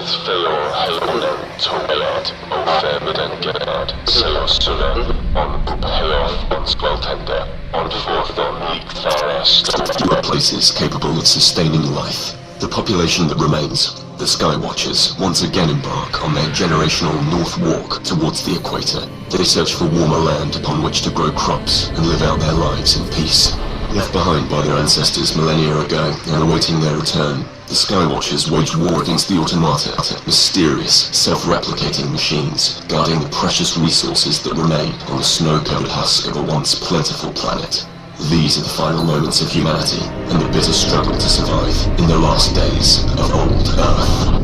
Fellow Hellonen Togelat och Fäbodengad Selossulen on Uphelon on Squeltender on Forthon Likthara places capable of sustaining life. The population that remains, the Skywatchers, once again embark on their generational north walk towards the equator. They search for warmer land upon which to grow crops and live out their lives in peace. Left behind by their ancestors millennia ago and awaiting their return, the Skywatchers wage war against the Automata, mysterious, self-replicating machines, guarding the precious resources that remain on the snow-covered husk of a once plentiful planet. These are the final moments of humanity and the bitter struggle to survive in the last days of old Earth.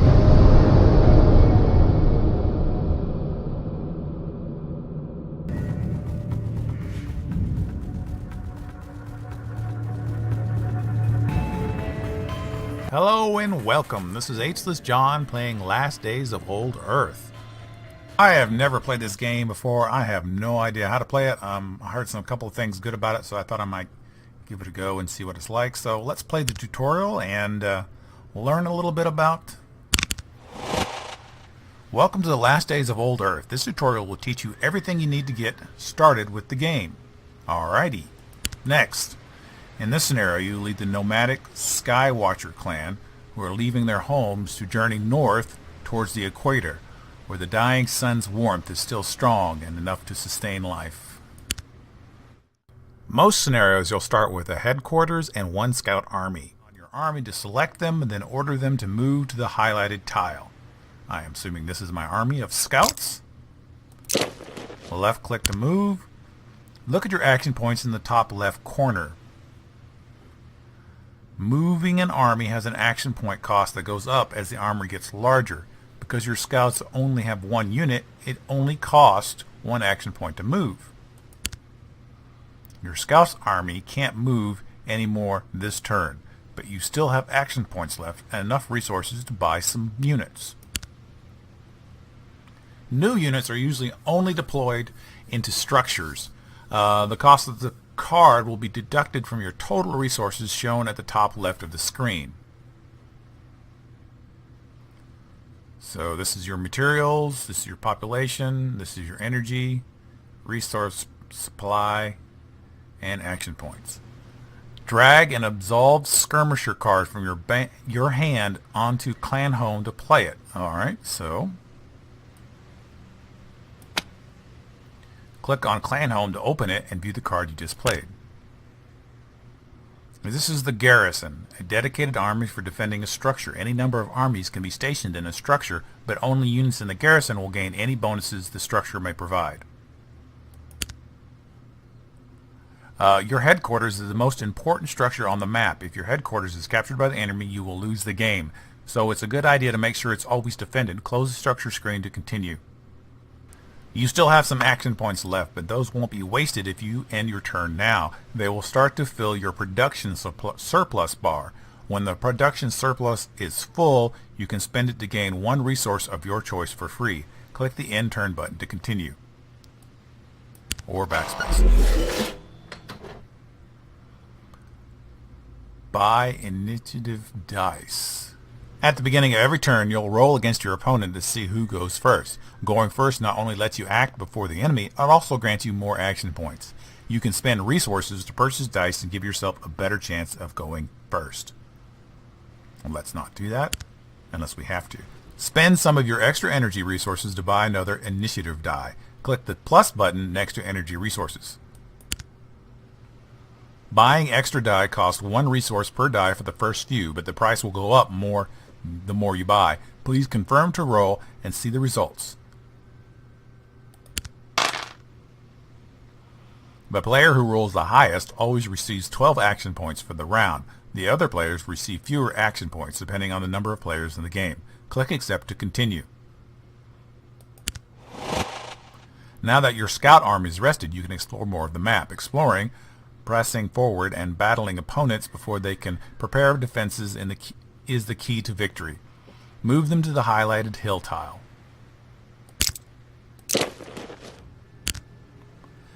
Hello and welcome. This is HLessJon playing Last Days of Old Earth. I have never played this game before. I have no idea how to play it. I heard a couple of things good about it, so I thought I might give it a go and see what it's like. So let's play the tutorial and we'll learn a little bit about... Welcome to the Last Days of Old Earth. This tutorial will teach you everything you need to get started with the game. Alrighty. Next. In this scenario, you lead the nomadic Skywatcher clan who are leaving their homes to journey north towards the equator, where the dying sun's warmth is still strong and enough to sustain life. Most scenarios you'll start with a headquarters and one scout army. On your army to select them and then order them to move to the highlighted tile. I am assuming this is my army of scouts. Left click to move. Look at your action points in the top left corner. Moving an army has an action point cost that goes up as the army gets larger. Because your scouts only have one unit, it only costs one action point to move. Your scouts army can't move anymore this turn, but you still have action points left and enough resources to buy some units. New units are usually only deployed into structures. The cost of the card will be deducted from your total resources shown at the top left of the screen. So this is your materials, this is your population, this is your energy, resource supply, and action points. Drag and absolve skirmisher card from your hand onto clan home to play it. Alright, so click on clan home to open it and view the card you just played. This is the garrison, a dedicated army for defending a structure. Any number of armies can be stationed in a structure, but only units in the garrison will gain any bonuses the structure may provide. Your headquarters is the most important structure on the map. If your headquarters is captured by the enemy, you will lose the game. So it's a good idea to make sure it's always defended. Close the structure screen to continue. You still have some action points left, but those won't be wasted if you end your turn now. They will start to fill your production surplus bar. When the production surplus is full, you can spend it to gain one resource of your choice for free. Click the end turn button to continue. Or backspace. Buy initiative dice. At the beginning of every turn, you'll roll against your opponent to see who goes first. Going first not only lets you act before the enemy, it also grants you more action points. You can spend resources to purchase dice and give yourself a better chance of going first. Let's not do that, unless we have to. Spend some of your extra energy resources to buy another initiative die. Click the plus button next to energy resources. Buying extra die costs one resource per die for the first few, but the price will go up the more you buy. Please confirm to roll and see the results. The player who rolls the highest always receives 12 action points for the round. The other players receive fewer action points depending on the number of players in the game. Click Accept to continue. Now that your scout army is rested, you can explore more of the map. Exploring, pressing forward, and battling opponents before they can prepare defenses is the key to victory. Move them to the highlighted hill tile.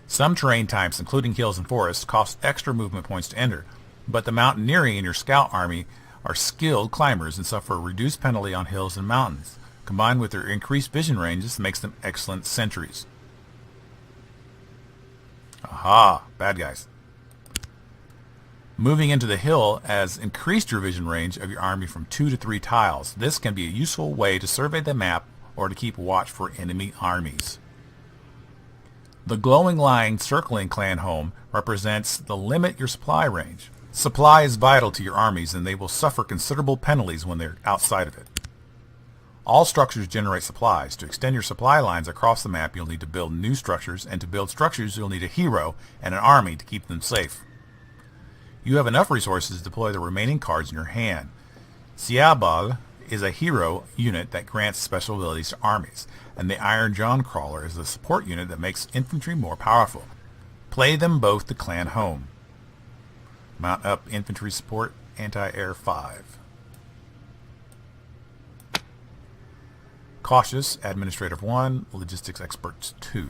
Some terrain types, including hills and forests, cost extra movement points to enter, but the mountaineering in your scout army are skilled climbers and suffer a reduced penalty on hills and mountains. Combined with their increased vision ranges, makes them excellent sentries. Aha, bad guys. Moving into the hill has increased your vision range of your army from 2 to 3 tiles. This can be a useful way to survey the map or to keep watch for enemy armies. The glowing line circling clan home represents the limit your supply range. Supply is vital to your armies and they will suffer considerable penalties when they're outside of it. All structures generate supplies. To extend your supply lines across the map, you'll need to build new structures, and to build structures, you'll need a hero and an army to keep them safe. You have enough resources to deploy the remaining cards in your hand. Siabal is a hero unit that grants special abilities to armies, and the HLessJon Crawler is a support unit that makes infantry more powerful. Play them both to clan home. Mount up infantry support, anti-air 5. Cautious, Administrative 1, Logistics Experts 2.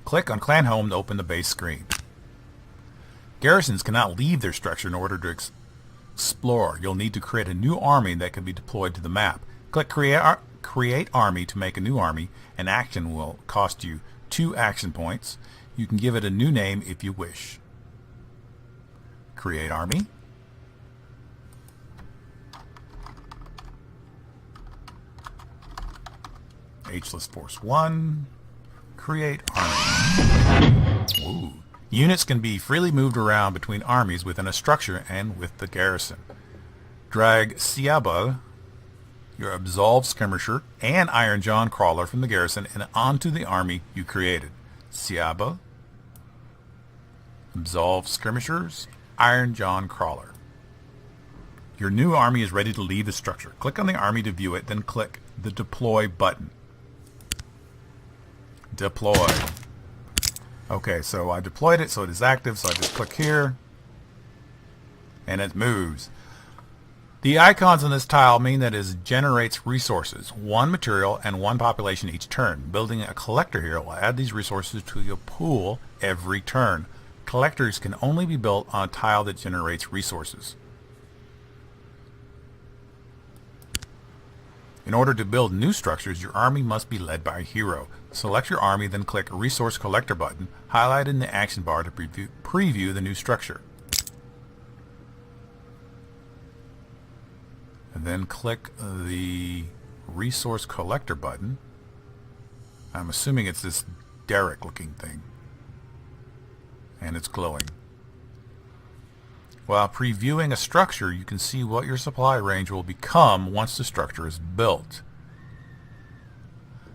Click on Clan Home to open the base screen. Garrisons cannot leave their structure in order to explore. You'll need to create a new army that can be deployed to the map. Click Create Army to make a new army. An action will cost you 2 action points. You can give it a new name if you wish. Create Army. HLess Force 1. Create Army. Ooh. Units can be freely moved around between armies within a structure and with the garrison. Drag Siabal, your Absolved Skirmisher, and HLessJon Crawler from the garrison and onto the army you created. Siabal, Absolved Skirmishers, HLessJon Crawler. Your new army is ready to leave the structure. Click on the army to view it, then click the Deploy button. Deploy. Okay, so I deployed it, so it is active, so I just click here, and it moves. The icons on this tile mean that it generates resources, 1 material and 1 population each turn. Building a collector here will add these resources to your pool every turn. Collectors can only be built on a tile that generates resources. In order to build new structures, your army must be led by a hero. Select your army, then click Resource Collector button, highlighted in the action bar to preview the new structure. And then click the Resource Collector button. I'm assuming it's this derrick looking thing. And it's glowing. While previewing a structure, you can see what your supply range will become once the structure is built.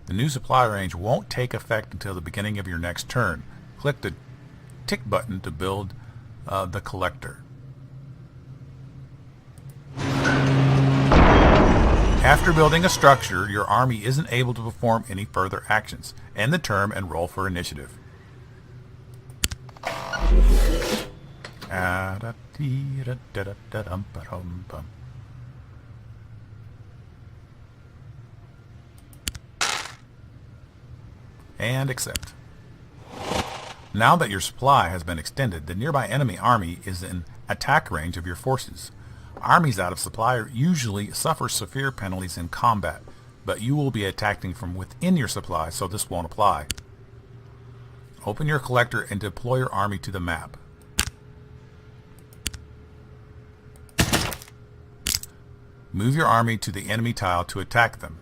The new supply range won't take effect until the beginning of your next turn. Click the tick button to build the collector. After building a structure, your army isn't able to perform any further actions. End the turn and roll for initiative. And accept. Now that your supply has been extended, the nearby enemy army is in attack range of your forces. Armies out of supply usually suffer severe penalties in combat, but you will be attacking from within your supply, so this won't apply. Open your collector and deploy your army to the map. Move your army to the enemy tile to attack them.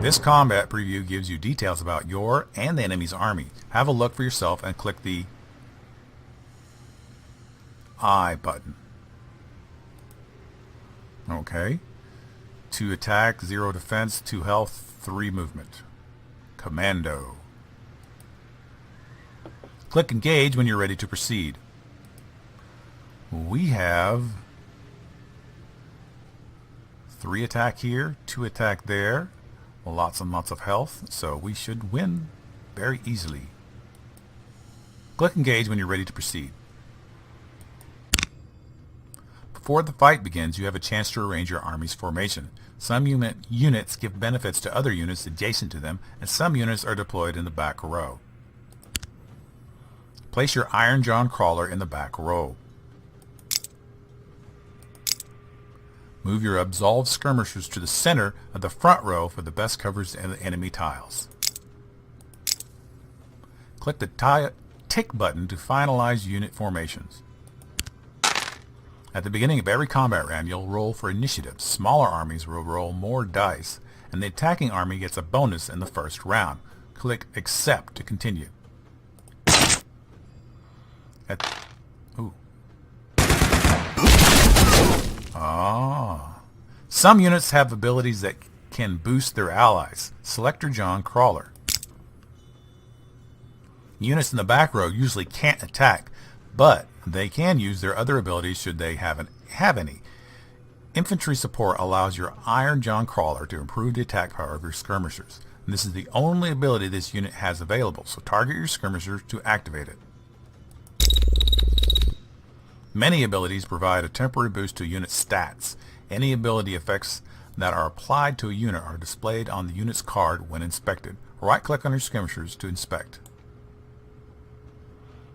This combat preview gives you details about your and the enemy's army. Have a look for yourself and click the I button. Okay. 2 attack, 0 defense, 2 health, 3 movement. Commando. Click engage when you're ready to proceed. We have 3 attack here, 2 attack there, lots and lots of health, so we should win very easily. Click engage when you're ready to proceed. Before the fight begins, you have a chance to arrange your army's formation. Some units give benefits to other units adjacent to them, and some units are deployed in the back row. Place your HLessJon crawler in the back row. Move your absolved skirmishers to the center of the front row for the best coverage of the enemy tiles. Click the tick button to finalize unit formations. At the beginning of every combat round, you'll roll for initiative. Smaller armies will roll more dice, and the attacking army gets a bonus in the first round. Click Accept to continue. Some units have abilities that can boost their allies. Select your John Crawler. Units in the back row usually can't attack, but they can use their other abilities should they have any. Infantry support allows your HLessJon Crawler to improve the attack power of your skirmishers. And this is the only ability this unit has available, so target your skirmishers to activate it. Many abilities provide a temporary boost to unit stats. Any ability effects that are applied to a unit are displayed on the unit's card when inspected. Right-click on your skirmishers to inspect.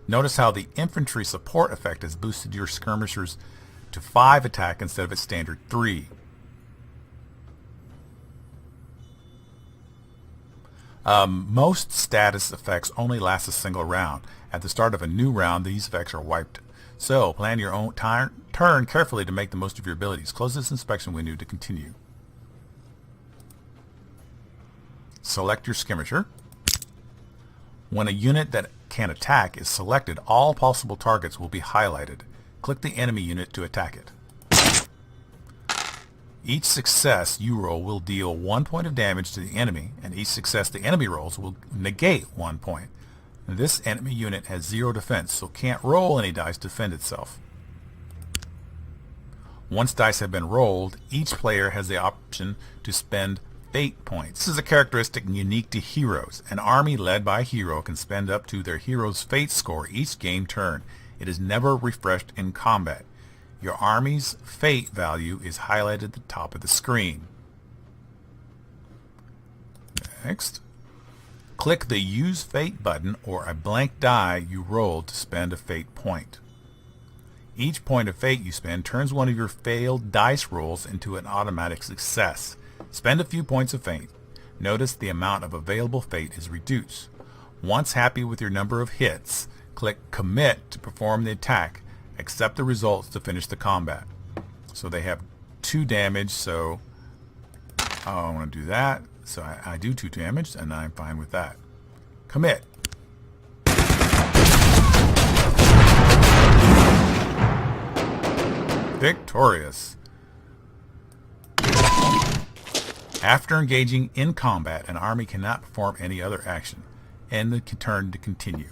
Notice how the infantry support effect has boosted your skirmishers to 5 attack instead of its standard 3. Most status effects only last a single round. At the start of a new round, these effects are wiped. So, plan your own turn carefully to make the most of your abilities. Close this inspection window to continue. Select your skirmisher. When a unit that can attack is selected, all possible targets will be highlighted. Click the enemy unit to attack it. Each success you roll will deal 1 point of damage to the enemy, and each success the enemy rolls will negate 1 point. This enemy unit has 0 defense, so can't roll any dice to defend itself. Once dice have been rolled, each player has the option to spend fate points. This is a characteristic unique to heroes. An army led by a hero can spend up to their hero's fate score each game turn. It is never refreshed in combat. Your army's fate value is highlighted at the top of the screen. Next. Click the Use Fate button or a blank die you rolled to spend a fate point. Each point of fate you spend turns one of your failed dice rolls into an automatic success. Spend a few points of fate. Notice the amount of available fate is reduced. Once happy with your number of hits, click Commit to perform the attack. Accept the results to finish the combat. So they have 2 damage, so I want to do that. So I do 2 damage, and I'm fine with that. Commit. Victorious. After engaging in combat, an army cannot perform any other action. End the turn to continue.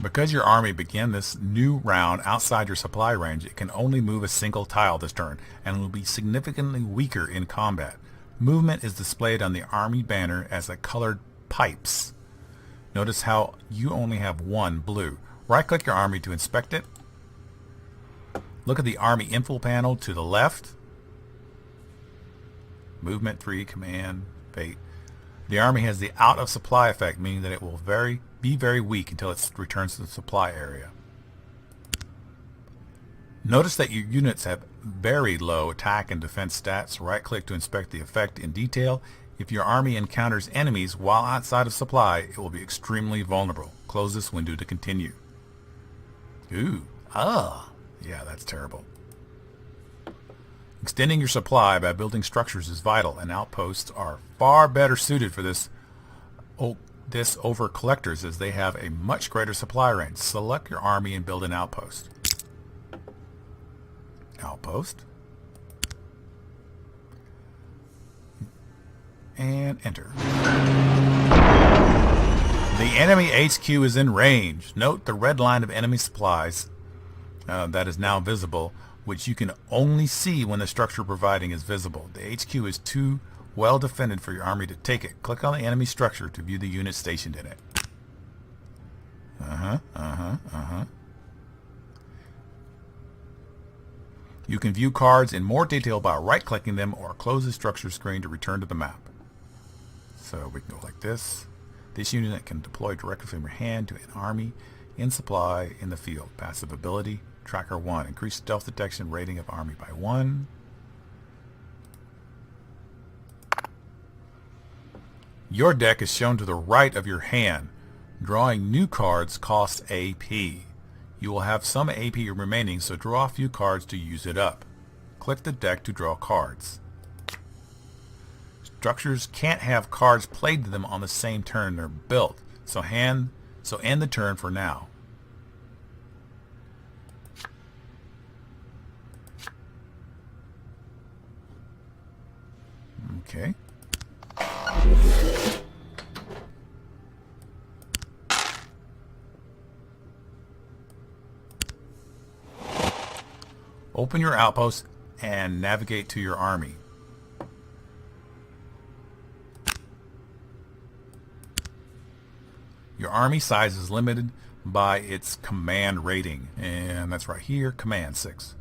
Because your army began this new round outside your supply range, it can only move a single tile this turn and will be significantly weaker in combat. Movement is displayed on the army banner as a colored pipes. Notice how you only have 1 blue. Right-click your army to inspect it. Look at the army info panel to the left. Movement 3, command, fate. The army has the out of supply effect, meaning that it will be very weak until it returns to the supply area. Notice that your units have very low attack and defense stats. Right-click to inspect the effect in detail. If your army encounters enemies while outside of supply, it will be extremely vulnerable. Close this window to continue. Yeah, that's terrible. Extending your supply by building structures is vital, and outposts are far better suited for this over collectors, as they have a much greater supply range. Select your army and build an outpost. Outpost. And enter. The enemy HQ is in range. Note the red line of enemy supplies that is now visible, which you can only see when the structure providing is visible. The HQ is too well defended for your army to take it. Click on the enemy structure to view the unit stationed in it. You can view cards in more detail by right-clicking them or close the structure screen to return to the map. So we can go like this. This unit can deploy directly from your hand to an army in supply in the field. Passive ability, Tracker 1. Increase stealth detection rating of army by 1. Your deck is shown to the right of your hand. Drawing new cards costs AP. You will have some AP remaining, so draw a few cards to use it up. Click the deck to draw cards. Structures can't have cards played to them on the same turn they're built, so end the turn for now. Okay. Open your outpost and navigate to your army. Your army size is limited by its command rating, and that's right here, command 6.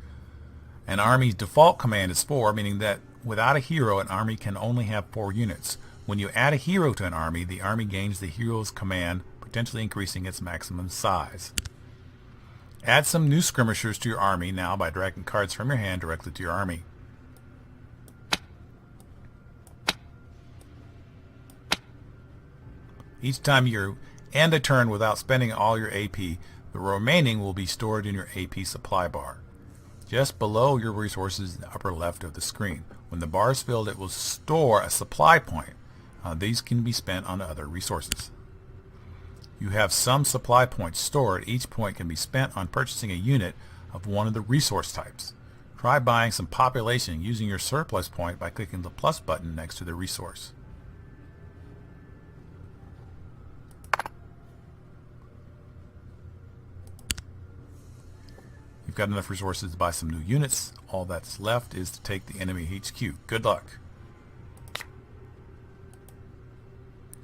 An army's default command is 4, meaning that without a hero, an army can only have 4 units. When you add a hero to an army, the army gains the hero's command, potentially increasing its maximum size. Add some new skirmishers to your army now by dragging cards from your hand directly to your army. Each time you end a turn without spending all your AP, the remaining will be stored in your AP supply bar. Just below your resources in the upper left of the screen. When the bar is filled, it will store a supply point. These can be spent on other resources. You have some supply points stored. Each point can be spent on purchasing a unit of one of the resource types. Try buying some population using your surplus point by clicking the plus button next to the resource. You've got enough resources to buy some new units. All that's left is to take the enemy HQ. Good luck.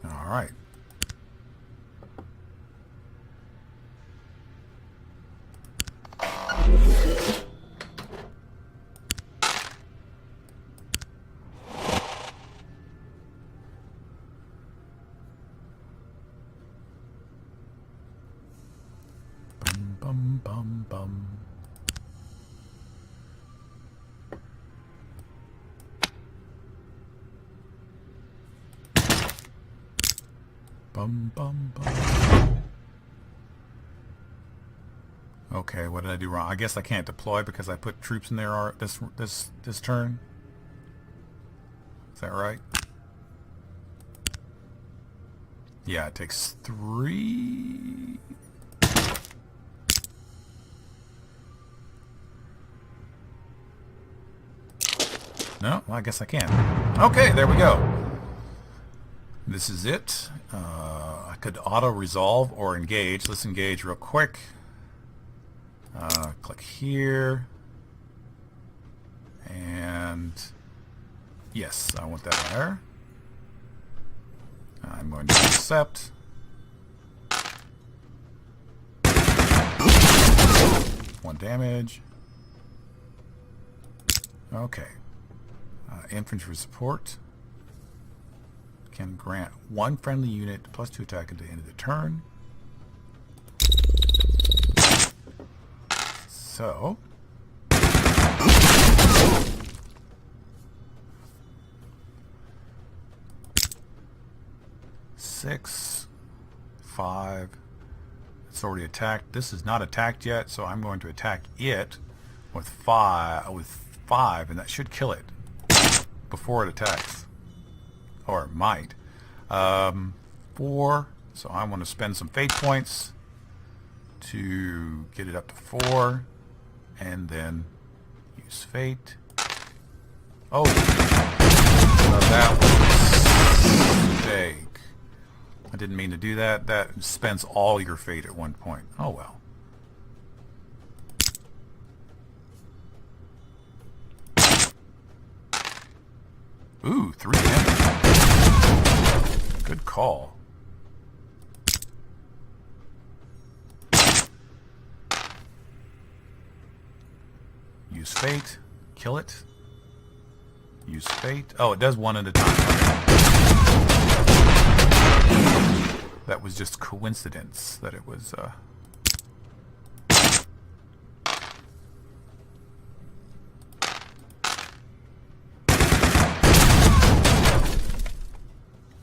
Alright. Bum, bum, bum. Bum, bum, bum. Okay, what did I do wrong? I guess I can't deploy because I put troops in there this turn. Is that right? Yeah, it takes 3. No, well, I guess I can. Okay, there we go. This is it. I could auto-resolve or engage. Let's engage real quick. Click here. And yes, I want that there. I'm going to accept. One damage. Okay. Infantry support can grant 1 friendly unit plus 2 attack at the end of the turn. So six, 5. It's already attacked. This is not attacked yet, so I'm going to attack it with 5, and that should kill it before it attacks, or it might. 4, so I want to spend some fate points to get it up to 4, and then use fate. Oh, no, that was a mistake. I didn't mean to do that. That spends all your fate at one point. Oh well. Ooh, 3 damage. Good call. Use fate. kill it. Use fate. Oh, it does one at a time. That was just coincidence that it was...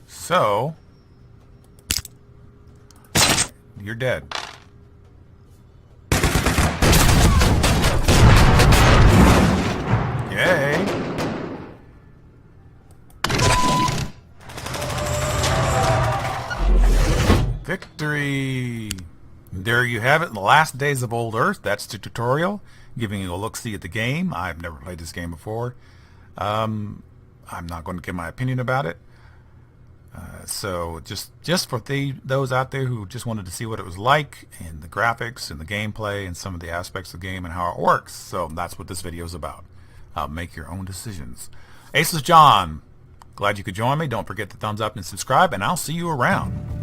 So, you're dead. Yay! Victory! There you have it, in the last days of Old Earth. That's the tutorial, giving you a look-see at the game. I've never played this game before. I'm not going to give my opinion about it. So just for those out there who just wanted to see what it was like, and the graphics and the gameplay and some of the aspects of the game and how it works. So that's what this video is about. Make your own decisions. HLessJon, glad you could join me. Don't forget to thumbs up and subscribe, and I'll see you around.